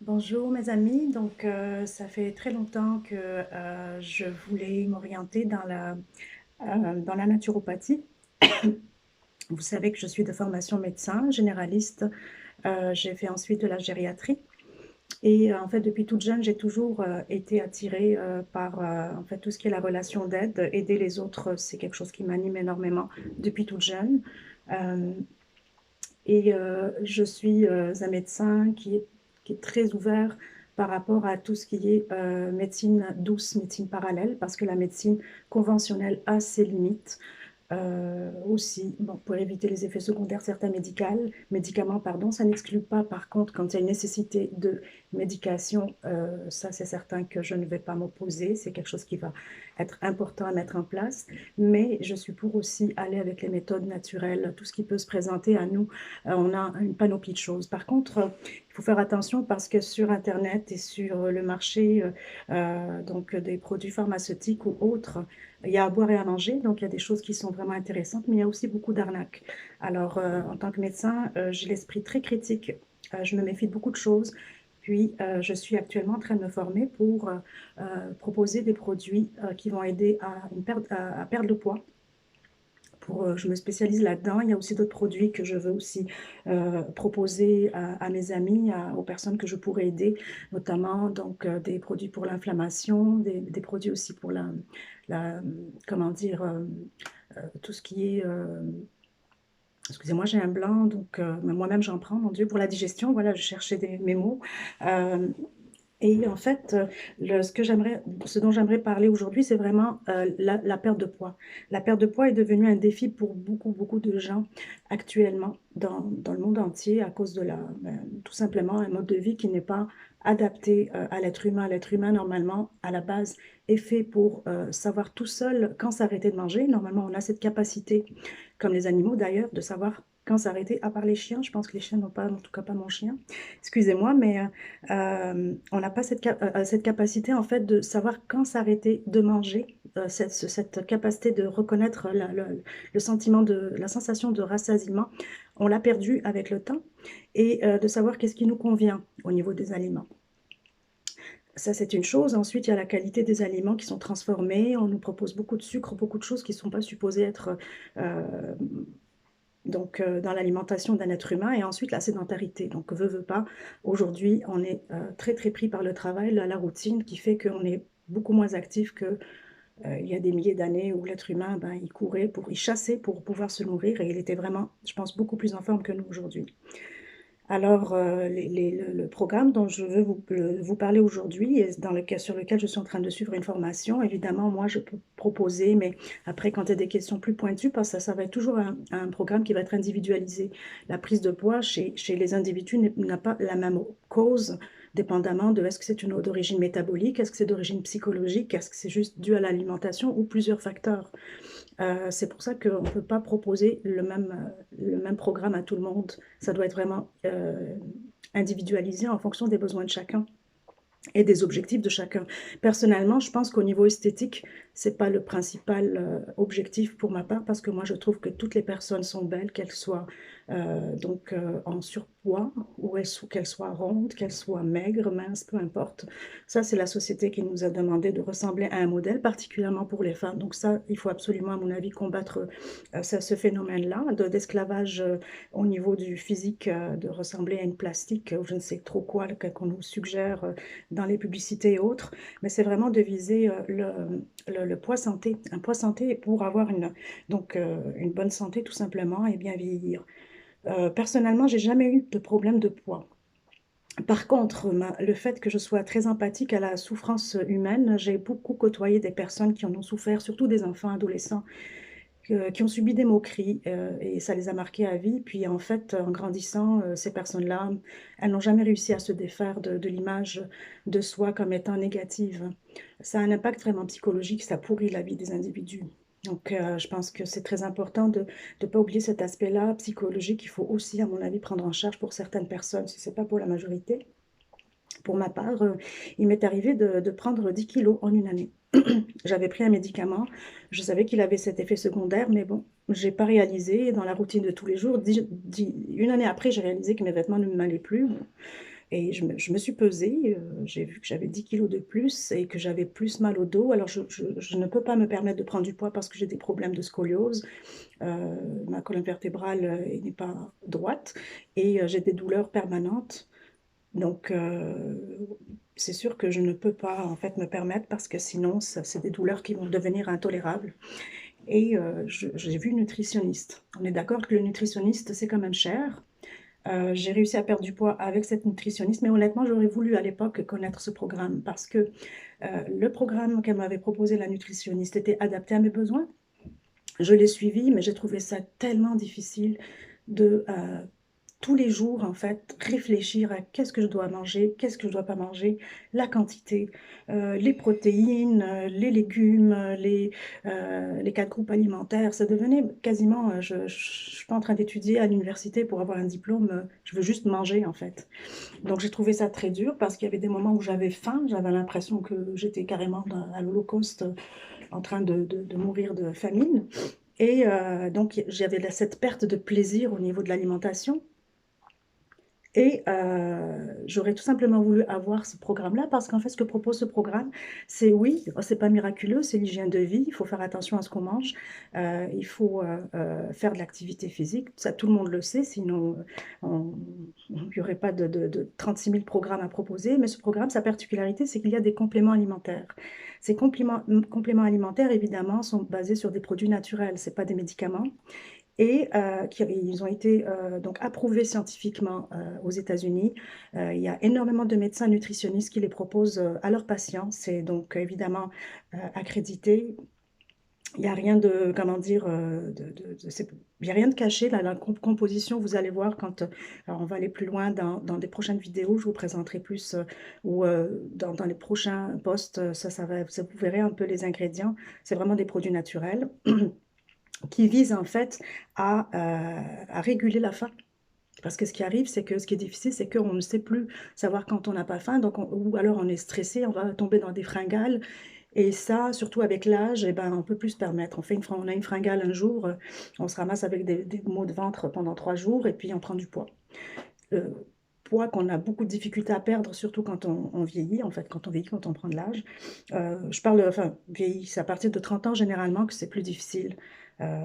Bonjour mes amis, ça fait très longtemps que je voulais m'orienter dans la naturopathie. Vous savez que je suis de formation médecin généraliste. J'ai fait ensuite de la gériatrie et en fait depuis toute jeune j'ai toujours été attirée par en fait tout ce qui est la relation d'aide. Aider les autres, c'est quelque chose qui m'anime énormément depuis toute jeune. Euh, je suis un médecin qui est très ouvert par rapport à tout ce qui est médecine douce, médecine parallèle, parce que la médecine conventionnelle a ses limites. Aussi, bon, pour éviter les effets secondaires, certains médicaments, pardon, ça n'exclut pas, par contre, quand il y a une nécessité de médication, ça c'est certain que je ne vais pas m'opposer, c'est quelque chose qui va être important à mettre en place, mais je suis pour aussi aller avec les méthodes naturelles, tout ce qui peut se présenter à nous, on a une panoplie de choses. Par contre, il faut faire attention parce que sur Internet et sur le marché donc des produits pharmaceutiques ou autres, il y a à boire et à manger, donc il y a des choses qui sont vraiment intéressantes, mais il y a aussi beaucoup d'arnaques. Alors, en tant que médecin, j'ai l'esprit très critique. Je me méfie de beaucoup de choses. Puis, je suis actuellement en train de me former pour proposer des produits qui vont aider à perdre le poids. Je me spécialise là-dedans. Il y a aussi d'autres produits que je veux aussi proposer à mes amis, aux personnes que je pourrais aider, notamment des produits pour l'inflammation, des produits aussi pour la comment dire, tout ce qui est, excusez-moi, j'ai un blanc, mais moi-même j'en prends, mon Dieu, pour la digestion, voilà, je cherchais mes mots. Euh, et en fait, ce dont j'aimerais parler aujourd'hui, c'est vraiment la perte de poids. La perte de poids est devenue un défi pour beaucoup, beaucoup de gens actuellement dans le monde entier à cause tout simplement, un mode de vie qui n'est pas adapté à l'être humain. L'être humain, normalement, à la base, est fait pour savoir tout seul quand s'arrêter de manger. Normalement, on a cette capacité, comme les animaux d'ailleurs, de savoir quand s'arrêter, à part les chiens. Je pense que les chiens n'ont pas, en tout cas pas mon chien. Excusez-moi, mais on n'a pas cette capacité en fait de savoir quand s'arrêter de manger, cette capacité de reconnaître le sentiment la sensation de rassasiement. On l'a perdu avec le temps et de savoir qu'est-ce qui nous convient au niveau des aliments. Ça, c'est une chose. Ensuite, il y a la qualité des aliments qui sont transformés. On nous propose beaucoup de sucre, beaucoup de choses qui ne sont pas supposées être euh, dans l'alimentation d'un être humain, et ensuite la sédentarité. Donc, veut pas, aujourd'hui, on est très, très pris par le travail, la routine, qui fait qu'on est beaucoup moins actif que il y a des milliers d'années où l'être humain, ben, il chassait pour pouvoir se nourrir, et il était vraiment, je pense, beaucoup plus en forme que nous aujourd'hui. Alors, le programme dont je veux vous parler aujourd'hui et sur lequel je suis en train de suivre une formation, évidemment, moi, je peux proposer, mais après, quand il y a des questions plus pointues, parce que ça va être toujours un programme qui va être individualisé. La prise de poids chez les individus n'a pas la même cause, dépendamment de est-ce que c'est d'origine métabolique, est-ce que c'est d'origine psychologique, est-ce que c'est juste dû à l'alimentation ou plusieurs facteurs. C'est pour ça qu'on ne peut pas proposer le même programme à tout le monde. Ça doit être vraiment individualisé en fonction des besoins de chacun et des objectifs de chacun. Personnellement, je pense qu'au niveau esthétique, c'est pas le principal objectif pour ma part, parce que moi, je trouve que toutes les personnes sont belles, qu'elles soient en surpoids, qu'elles soient rondes, qu'elles soient maigres, minces, peu importe. Ça, c'est la société qui nous a demandé de ressembler à un modèle, particulièrement pour les femmes. Donc ça, il faut absolument, à mon avis, combattre ce phénomène-là d'esclavage au niveau du physique, de ressembler à une plastique ou je ne sais trop quoi qu'on nous suggère dans les publicités et autres, mais c'est vraiment de viser le poids santé, un poids santé pour avoir une bonne santé tout simplement et bien vieillir. Personnellement, j'ai jamais eu de problème de poids. Par contre, le fait que je sois très empathique à la souffrance humaine, j'ai beaucoup côtoyé des personnes qui en ont souffert, surtout des enfants, adolescents, qui ont subi des moqueries et ça les a marqués à vie. Puis en fait, en grandissant, ces personnes-là, elles n'ont jamais réussi à se défaire de l'image de soi comme étant négative. Ça a un impact vraiment psychologique, ça pourrit la vie des individus. Donc, je pense que c'est très important de ne pas oublier cet aspect-là psychologique. Il faut aussi, à mon avis, prendre en charge pour certaines personnes, si ce n'est pas pour la majorité. Pour ma part, il m'est arrivé de prendre 10 kilos en une année. J'avais pris un médicament, je savais qu'il avait cet effet secondaire, mais bon, j'ai pas réalisé dans la routine de tous les jours. Une année après, j'ai réalisé que mes vêtements ne m'allaient plus. Et je me suis pesée, j'ai vu que j'avais 10 kilos de plus et que j'avais plus mal au dos. Alors, je ne peux pas me permettre de prendre du poids parce que j'ai des problèmes de scoliose. Ma colonne vertébrale n'est pas droite et j'ai des douleurs permanentes. Donc, c'est sûr que je ne peux pas en fait me permettre parce que sinon, c'est des douleurs qui vont devenir intolérables. Et j'ai vu une nutritionniste. On est d'accord que le nutritionniste, c'est quand même cher. J'ai réussi à perdre du poids avec cette nutritionniste, mais honnêtement, j'aurais voulu à l'époque connaître ce programme parce que le programme qu'elle m'avait proposé, la nutritionniste, était adapté à mes besoins. Je l'ai suivi, mais j'ai trouvé ça tellement difficile de tous les jours, en fait, réfléchir à qu'est-ce que je dois manger, qu'est-ce que je dois pas manger, la quantité, les protéines, les légumes, les 4 groupes alimentaires. Ça devenait quasiment, je ne suis pas en train d'étudier à l'université pour avoir un diplôme, je veux juste manger, en fait. Donc j'ai trouvé ça très dur parce qu'il y avait des moments où j'avais faim, j'avais l'impression que j'étais carrément à l'Holocauste en train de mourir de famine. Et donc j'avais cette perte de plaisir au niveau de l'alimentation. Et j'aurais tout simplement voulu avoir ce programme-là parce qu'en fait, ce que propose ce programme, c'est oui, c'est pas miraculeux, c'est l'hygiène de vie. Il faut faire attention à ce qu'on mange. Il faut faire de l'activité physique. Ça, tout le monde le sait, sinon il n'y aurait pas de 36 000 programmes à proposer. Mais ce programme, sa particularité, c'est qu'il y a des compléments alimentaires. Ces compléments alimentaires, évidemment, sont basés sur des produits naturels. Ce pas des médicaments et ils ont été donc approuvés scientifiquement aux États-Unis. Il y a énormément de médecins nutritionnistes qui les proposent à leurs patients. C'est donc évidemment accrédité. Il n'y a rien de, comment dire, il y a rien de caché. Là, la composition, vous allez voir quand alors on va aller plus loin dans des prochaines vidéos, je vous présenterai plus ou dans les prochains posts, vous verrez un peu les ingrédients. C'est vraiment des produits naturels qui vise en fait à réguler la faim. Parce que ce qui arrive, c'est que ce qui est difficile, c'est qu'on ne sait plus savoir quand on n'a pas faim, donc ou alors on est stressé, on va tomber dans des fringales. Et ça, surtout avec l'âge, eh ben, on peut plus se permettre. On a une fringale un jour, on se ramasse avec des maux de ventre pendant 3 jours et puis on prend du poids. Euh, Poids qu'on a beaucoup de difficultés à perdre, surtout quand on vieillit, en fait, quand on vieillit, quand on prend de l'âge. Je parle, enfin, vieillir, c'est à partir de 30 ans généralement que c'est plus difficile. Euh,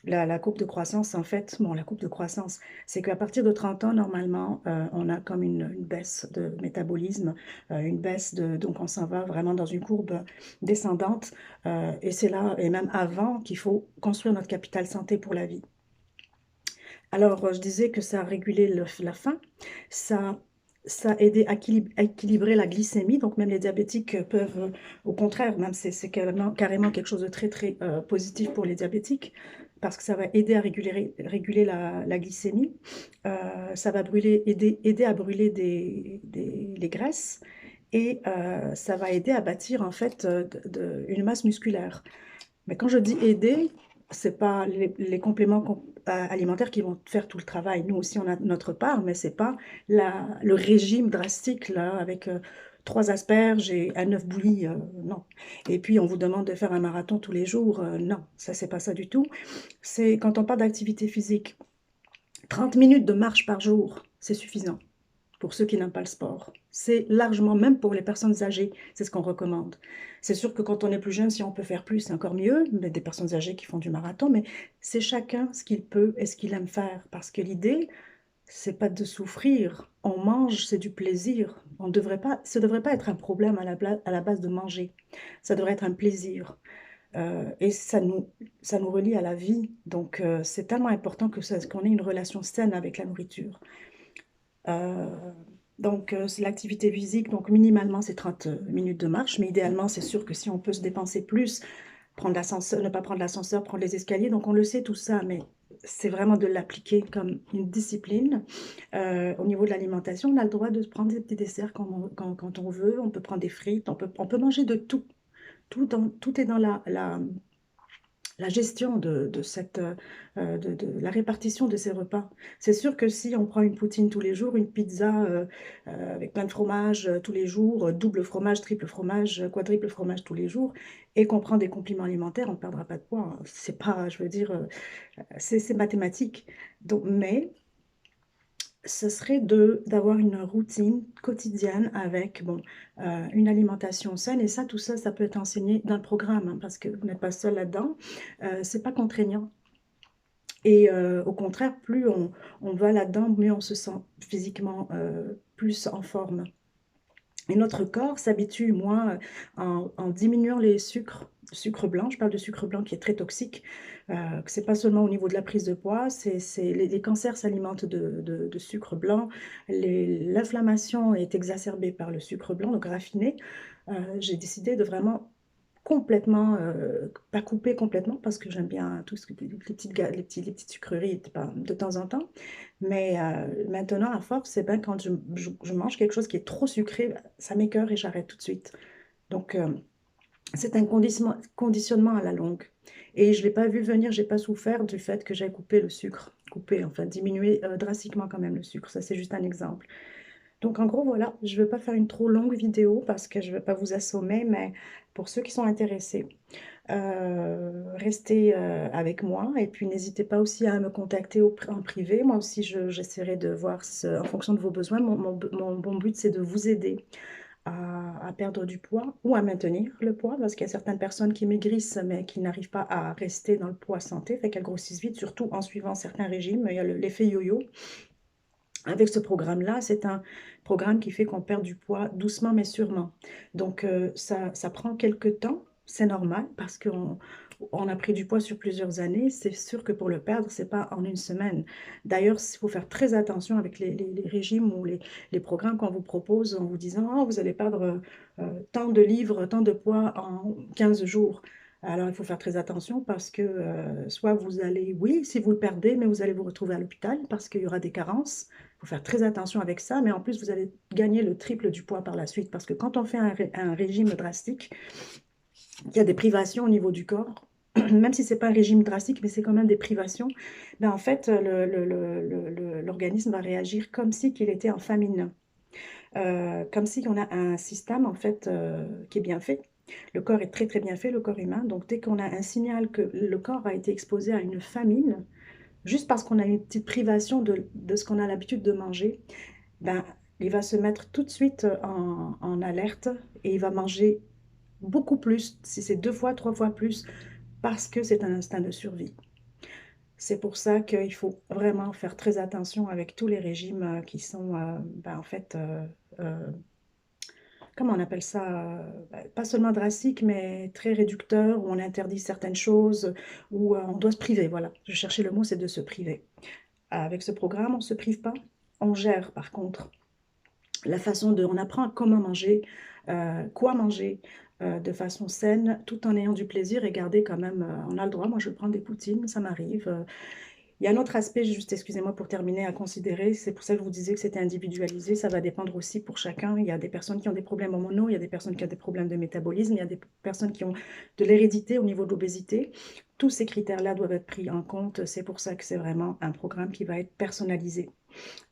la courbe de croissance, en fait, bon, la courbe de croissance, c'est qu'à partir de 30 ans, normalement, on a comme une baisse de métabolisme, une baisse donc on s'en va vraiment dans une courbe descendante. Et c'est là, et même avant, qu'il faut construire notre capital santé pour la vie. Alors, je disais que ça a régulé la faim, ça, ça a aidé à équilibrer la glycémie, donc même les diabétiques peuvent, au contraire, même c'est carrément quelque chose de très, très positif pour les diabétiques, parce que ça va aider à réguler la glycémie. Ça va aider à brûler les graisses, et ça va aider à bâtir en fait une masse musculaire. Mais quand je dis aider, c'est pas les compléments alimentaires qui vont faire tout le travail. Nous aussi, on a notre part, mais c'est pas le régime drastique là avec 3 asperges et un œuf bouilli. Non. Et puis on vous demande de faire un marathon tous les jours. Non, ça c'est pas ça du tout. C'est quand on parle d'activité physique, 30 minutes de marche par jour, c'est suffisant pour ceux qui n'aiment pas le sport. C'est largement, même pour les personnes âgées, c'est ce qu'on recommande. C'est sûr que quand on est plus jeune, si on peut faire plus, c'est encore mieux. Mais des personnes âgées qui font du marathon, mais c'est chacun ce qu'il peut et ce qu'il aime faire. Parce que l'idée, c'est pas de souffrir. On mange, c'est du plaisir. Ça devrait pas être un problème à la base de manger. Ça devrait être un plaisir. Et ça nous relie à la vie. Donc, c'est tellement important qu'on ait une relation saine avec la nourriture. Euh, donc, c'est l'activité physique. Donc, minimalement, c'est 30 minutes de marche. Mais idéalement, c'est sûr que si on peut se dépenser plus, prendre l'ascenseur, ne pas prendre l'ascenseur, prendre les escaliers. Donc, on le sait tout ça, mais c'est vraiment de l'appliquer comme une discipline. Au niveau de l'alimentation, on a le droit de prendre des petits desserts quand on veut. On peut prendre des frites, on peut manger de tout. Tout est dans la gestion de la répartition de ces repas. C'est sûr que si on prend une poutine tous les jours, une pizza avec plein de fromage tous les jours, double fromage, triple fromage, quadruple fromage tous les jours, et qu'on prend des compléments alimentaires, on ne perdra pas de poids, hein. C'est pas, je veux dire, c'est mathématique. Donc, mais ce serait d'avoir une routine quotidienne avec bon, une alimentation saine. Et ça, tout ça, ça peut être enseigné dans le programme, hein, parce que vous n'êtes pas seul là-dedans. C'est pas contraignant. Et au contraire, plus on va là-dedans, mieux on se sent physiquement plus en forme. Et notre corps s'habitue, moi, en diminuant les sucres blancs, je parle de sucre blanc qui est très toxique, que c'est pas seulement au niveau de la prise de poids, les cancers s'alimentent de sucre blanc, l'inflammation est exacerbée par le sucre blanc, donc raffiné. J'ai décidé de vraiment complètement, pas couper complètement parce que j'aime bien tout ce que les petites, les petites sucreries de temps en temps. Mais maintenant, à force, c'est bien quand je mange quelque chose qui est trop sucré, ça m'écoeure et j'arrête tout de suite. Donc, c'est un conditionnement à la longue. Et je ne l'ai pas vu venir, j'ai pas souffert du fait que j'ai coupé le sucre. Coupé, enfin diminué drastiquement quand même le sucre. Ça, c'est juste un exemple. Donc en gros, voilà, je ne veux pas faire une trop longue vidéo parce que je ne veux pas vous assommer, mais pour ceux qui sont intéressés, restez avec moi et puis n'hésitez pas aussi à me contacter en privé. Moi aussi, j'essaierai de voir en fonction de vos besoins. Mon but, c'est de vous aider à perdre du poids ou à maintenir le poids parce qu'il y a certaines personnes qui maigrissent mais qui n'arrivent pas à rester dans le poids santé, fait qu'elles grossissent vite, surtout en suivant certains régimes. Il y a l'effet yo-yo. Avec ce programme-là, c'est un programme qui fait qu'on perd du poids doucement mais sûrement. Donc, ça prend quelques temps, c'est normal parce qu'on a pris du poids sur plusieurs années. C'est sûr que pour le perdre, c'est pas en une semaine. D'ailleurs, il faut faire très attention avec les régimes ou les programmes qu'on vous propose en vous disant, oh, vous allez perdre tant de livres, tant de poids en 15 jours. Alors, il faut faire très attention parce que soit vous allez, oui, si vous le perdez, mais vous allez vous retrouver à l'hôpital parce qu'il y aura des carences. Il faut faire très attention avec ça, mais en plus, vous allez gagner le triple du poids par la suite parce que quand on fait un régime drastique, il y a des privations au niveau du corps. Même si ce n'est pas un régime drastique, mais c'est quand même des privations, ben en fait, l'organisme va réagir comme si qu'il était en famine, comme si on a un système en fait qui est bien fait. Le corps est très très bien fait, le corps humain. Donc dès qu'on a un signal que le corps a été exposé à une famine, juste parce qu'on a une petite privation de ce qu'on a l'habitude de manger, ben, il va se mettre tout de suite en alerte et il va manger beaucoup plus, si c'est deux fois, trois fois plus, parce que c'est un instinct de survie. C'est pour ça qu'il faut vraiment faire très attention avec tous les régimes qui sont, ben, en fait, comment on appelle ça, pas seulement drastiques, mais très réducteurs, où on interdit certaines choses, où on doit se priver, voilà. Je cherchais le mot, c'est de se priver. Avec ce programme, on ne se prive pas, on gère par contre la façon de, on apprend comment manger, quoi manger de façon saine, tout en ayant du plaisir et garder quand même, on a le droit, moi je prends des poutines, ça m'arrive. Il y a un autre aspect, juste excusez-moi pour terminer, à considérer, c'est pour ça que je vous disais que c'était individualisé, ça va dépendre aussi pour chacun. Il y a des personnes qui ont des problèmes hormonaux, il y a des personnes qui ont des problèmes de métabolisme, il y a des personnes qui ont de l'hérédité au niveau de l'obésité. Tous ces critères-là doivent être pris en compte, c'est pour ça que c'est vraiment un programme qui va être personnalisé.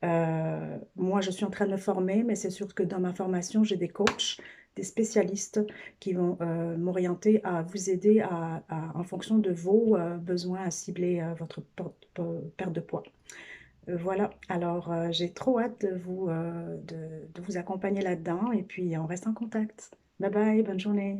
Moi, je suis en train de me former, mais c'est sûr que dans ma formation, j'ai des coachs, des spécialistes qui vont m'orienter à vous aider en fonction de vos besoins à cibler votre perte de poids. Voilà, alors j'ai trop hâte de vous accompagner là-dedans et puis on reste en contact. Bye bye, bonne journée.